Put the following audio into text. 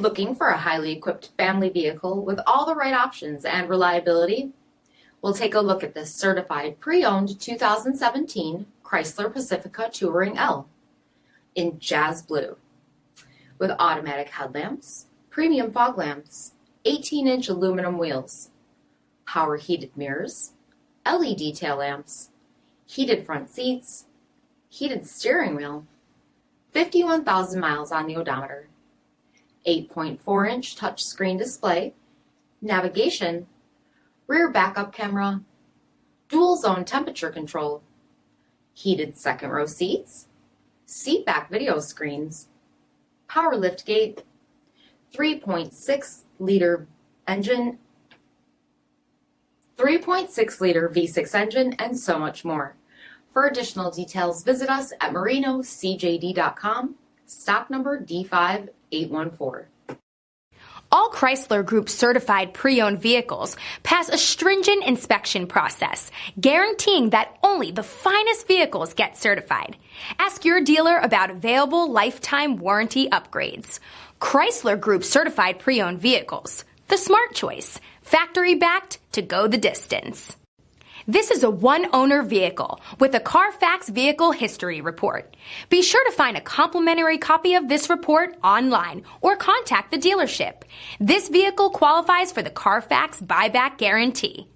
Looking for a highly equipped family vehicle with all the right options and reliability? We'll take a look at this certified pre-owned 2017 Chrysler Pacifica Touring L in jazz blue with automatic headlamps, premium fog lamps, 18-inch aluminum wheels, power heated mirrors, LED tail lamps, heated front seats, heated steering wheel, 51,000 miles on the odometer, 8.4-inch touchscreen display, navigation, rear backup camera, dual zone temperature control, heated second row seats, SEATBACK video screens, power liftgate, 3.6 liter V6 engine, and so much more. For additional details, visit us at marinocjd.com, stock number D5814. All Chrysler Group certified pre-owned vehicles pass a stringent inspection process, guaranteeing that only the finest vehicles get certified. Ask your dealer about available lifetime warranty upgrades. Chrysler Group certified pre-owned vehicles, the smart choice, factory backed to go the distance. This is a one-owner vehicle with a CARFAX vehicle history report. Be sure to find a complimentary copy of this report online or contact the dealership. This vehicle qualifies for the CARFAX buyback guarantee.